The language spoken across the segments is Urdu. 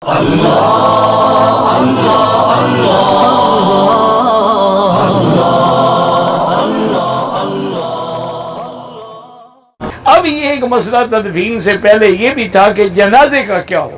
اب یہ ایک مسئلہ تدفین سے پہلے یہ بھی تھا کہ جنازے کا کیا ہو.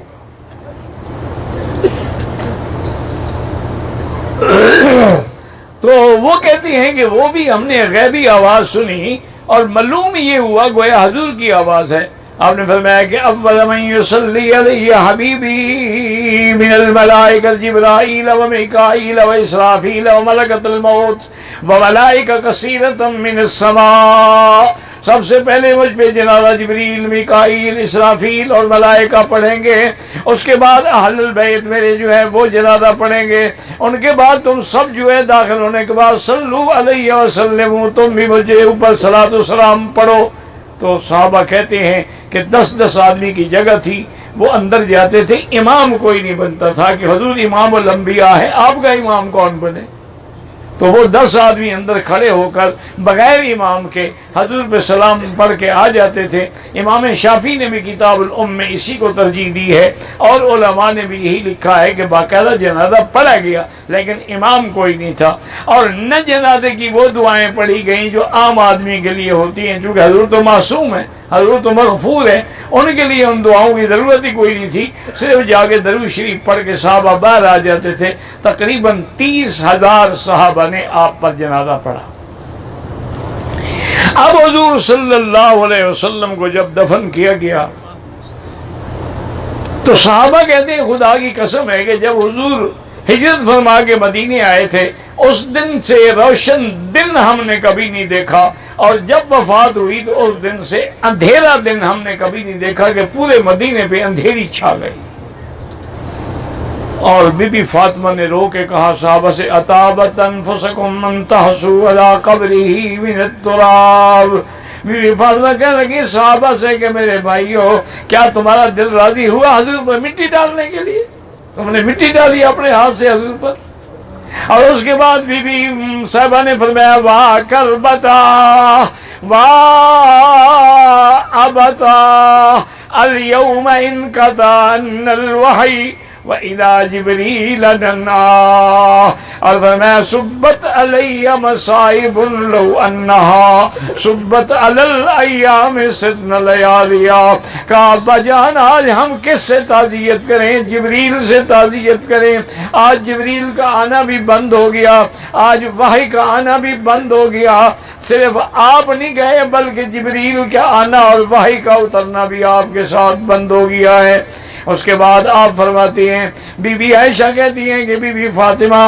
تو وہ کہتی ہیں کہ وہ بھی ہم نے غیبی آواز سنی اور معلوم یہ ہوا گویا حضور کی آواز ہے. آپ نے فرمایا کہ اول من یصلی علی حبیبی من الملائکۃ جبرائیل و میکائیل و اسرافیل و ملکۃ الموت و ملائکہ کثیرۃ من السماء. سب سے پہلے مجھ پہ جنازہ جبریل، میکائیل، اسرافیل اور ملائکہ پڑھیں گے. اس کے بعد اہل البیت میرے جو ہے وہ جنازہ پڑھیں گے. ان کے بعد تم سب جو ہے داخل ہونے کے بعد صلو علیہ وسلم، تم بھی مجھے اوپر صلاۃ و سلام پڑھو. تو صحابہ کہتے ہیں کہ 10 آدمی کی جگہ تھی، وہ اندر جاتے تھے، امام کوئی نہیں بنتا تھا کہ حضور امام الانبیاء ہے، آپ کا امام کون بنے. تو وہ 10 آدمی اندر کھڑے ہو کر بغیر امام کے حضور پہ سلام پڑھ کے آ جاتے تھے. امام شافعی نے بھی کتاب الام میں اسی کو ترجیح دی ہے، اور علماء نے بھی یہی لکھا ہے کہ باقاعدہ جنازہ پڑھا گیا لیکن امام کوئی نہیں تھا. اور نہ جنازے کی وہ دعائیں پڑھی گئیں جو عام آدمی کے لیے ہوتی ہیں، چونکہ حضور تو معصوم ہے، حضور تو مغفور ہے، ان کے لیے ان دعاؤں کی ضرورت ہی کوئی نہیں تھی. صرف جا کے درود شریف پڑھ کے صحابہ باہر آ جاتے تھے. تقریباً 30,000 صحابہ نے آپ پر جنازہ پڑھا. اب حضور صلی اللہ علیہ وسلم کو جب دفن کیا گیا تو صحابہ کہتے ہیں خدا کی قسم ہے کہ جب حضور ہجرت فرما کے مدینے آئے تھے اس دن سے روشن دن ہم نے کبھی نہیں دیکھا، اور جب وفات ہوئی تو اس دن سے اندھیرا دن ہم نے کبھی نہیں دیکھا کہ پورے مدینے پہ اندھیری چھا گئی. اور بی بی فاطمہ نے رو کے کہا صحابہ سے اطابت انفسکم من تحسوا علی قبرہ من التراب. بی بی فاطمہ کہنے لگی صحابہ سے کہ میرے بھائیو کیا تمہارا دل راضی ہوا حضور پر مٹی ڈالنے کے لیے؟ تم نے مٹی ڈالی اپنے ہاتھ سے حضور پر. اور اس کے بعد بی بی صاحبہ نے فرمایا واہ کربتا واہ ابتا الیوم انقطع عنا الوحی وَإِلَى جِبْرِيلَ نَنَّا. اور فرمایا سبت علیہ مصائب لو انہا سبت علی الایام ستن لیالیا. کہا ابا جان آج ہم کس سے تعزیت کریں؟ جبریل سے تعزیت کریں. آج جبریل کا آنا بھی بند ہو گیا، آج وحی کا آنا بھی بند ہو گیا. صرف آپ نہیں گئے بلکہ جبریل کا آنا اور وحی کا اترنا بھی آپ کے ساتھ بند ہو گیا ہے. اس کے بعد آپ فرماتی ہیں بی بی عائشہ کہتی ہیں کہ بی بی فاطمہ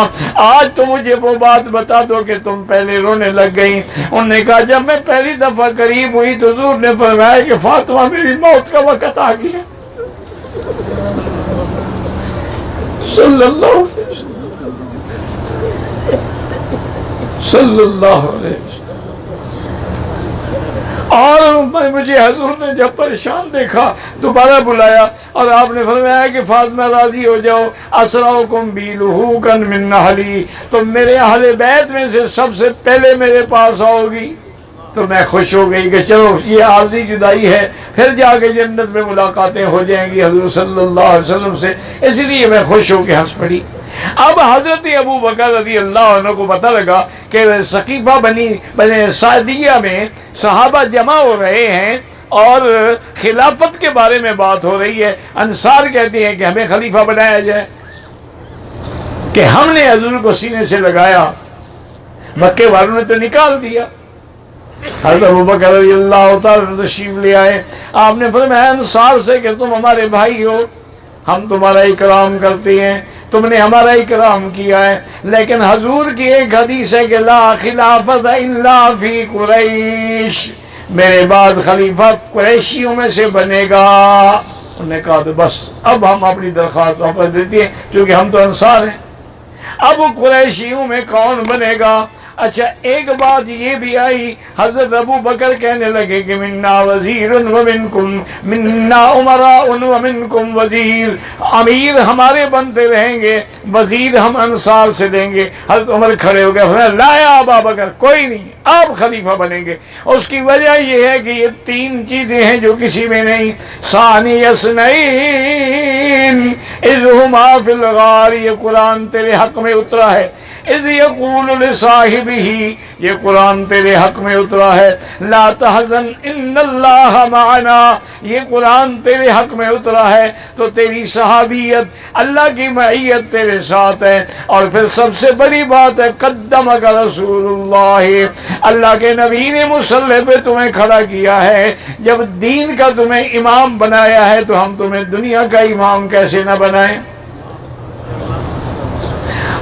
آج تو مجھے وہ بات بتا دو کہ تم پہلے رونے لگ گئیں. انہوں نے کہا جب میں پہلی دفعہ قریب ہوئی تو حضور نے فرمایا کہ فاطمہ میری موت کا وقت آ گیا. صلی اللہ علیہ وسلم صلی اللہ علیہ وسلم. اور مجھے حضور نے جب پریشان دیکھا دوبارہ بلایا اور آپ نے فرمایا کہ فاطمہ راضی ہو جاؤ. اسرعکم بی لحوقا من اہلی، تم میرے اہل بیت میں سے سب سے پہلے میرے پاس آؤ گی. تو میں خوش ہو گئی کہ چلو یہ عارضی جدائی ہے، پھر جا کے جنت میں ملاقاتیں ہو جائیں گی حضور صلی اللہ علیہ وسلم سے. اس لیے میں خوش ہو کے ہنس پڑی. اب حضرت ابو بکر رضی اللہ عنہ کو پتہ لگا کہ سقیفہ بنی سعدیہ میں صحابہ جمع ہو رہے ہیں اور خلافت کے بارے میں بات ہو رہی ہے. انصار کہتے ہیں کہ ہمیں خلیفہ بنایا جائے کہ ہم نے حضور کو سینے سے لگایا، مکے والوں نے تو نکال دیا. حضرت ابو بکر رضی اللہ تعالیٰ تشریف لے آئے. آپ نے فرمایا انصار سے کہ تم ہمارے بھائی ہو، ہم تمہارا اکرام کرتے ہیں، تم نے ہمارا اکرام کیا ہے، لیکن حضور کی ایک حدیث ہے کہ لا خلافت الا فی قریش، میرے بعد خلیفہ قریشیوں میں سے بنے گا. انہوں نے کہا تو بس اب ہم اپنی درخواست واپس دیتی ہیں چونکہ ہم تو انصار ہیں. اب قریشیوں میں کون بنے گا؟ اچھا ایک بات یہ بھی آئی، حضرت ابو بکر کہنے لگے کہ منا وزیر ومنکم منا امراء ومنکم وزیر، امیر ہمارے بنتے رہیں گے، وزیر ہم انصار سے دیں گے۔ حضرت عمر کھڑے ہو گئے، فرمایا لا یا ابا بکر، کوئی نہیں، آپ خلیفہ بنیں گے۔ اس کی وجہ یہ ہے کہ یہ تین چیزیں ہیں جو کسی میں نہیں۔ ثانی اثنین اذ ہما فی الغار، یہ قرآن تیرے حق میں اترا ہے۔ اذ یقول لصاحبہ، یہ قرآن تیرے حق میں اترا ہے۔ لا تحزن ان اللہ معنا، یہ قرآن تیرے حق میں اترا ہے تو تیری صحابیت، اللہ کی معیت تیرے ساتھ ہے۔ اور پھر سب سے بڑی بات ہے قدمک رسول اللہ، اللہ کے نبی نے مصلی پہ تمہیں کھڑا کیا ہے۔ جب دین کا تمہیں امام بنایا ہے تو ہم تمہیں دنیا کا امام کیسے نہ بنائیں۔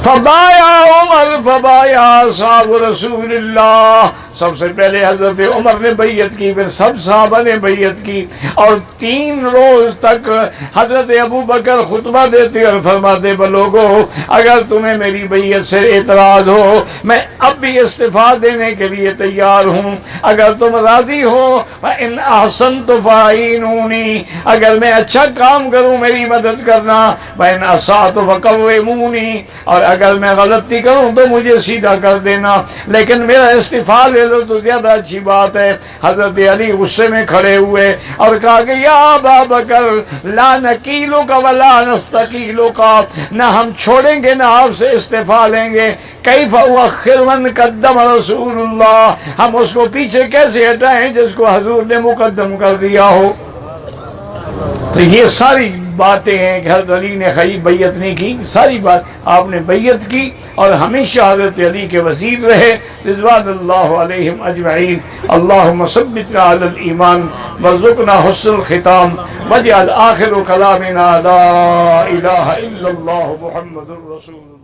فبایا عمر فبایا اصحاب رسول اللہ، سب سے پہلے حضرت عمر نے بیعت کی، پھر سب صحابہ نے بیعت کی، اور 3 روز تک حضرت ابو بکر خطبہ دیتے اور فرماتے لوگو اگر تمہیں میری بیعت سے اعتراض ہو میں اب بھی استعفیٰ دینے کے لیے تیار ہوں، اگر تم راضی ہو فإن أحسنت فأعينوني، اگر میں اچھا کام کروں میری مدد کرنا، وإن أسأت فقوموني، اور اگر میں غلطی کروں تو مجھے سیدھا کر دینا، لیکن میرا استعفیٰ لے لو تو زیادہ اچھی بات ہے۔ حضرت علی غصے میں کھڑے ہوئے اور کہا کہ یا ابا بکر لا نکیلک ولا نستقیلک، نہ ہم چھوڑیں گے نہ آپ سے استعفیٰ لیں گے۔ کیف اؤخر من قدم رسول اللہ، ہم اس کو پیچھے کیسے ہٹائیں جس کو حضور نے مقدم کر دیا ہو۔ تو یہ ساری باتیں ہیں کہ حضرت علی نے خیب بیعت نہیں کی، ساری بات آپ نے بیعت کی اور ہمیشہ حضرت علی کے وزیر رہے رضوان اللہ علیہم اجمعین۔ اللہم ثبتنا علی الایمان وارزقنا حسن الختام واجعل آخر کلامنا لا الہ الا اللہ محمد رسول اللہ۔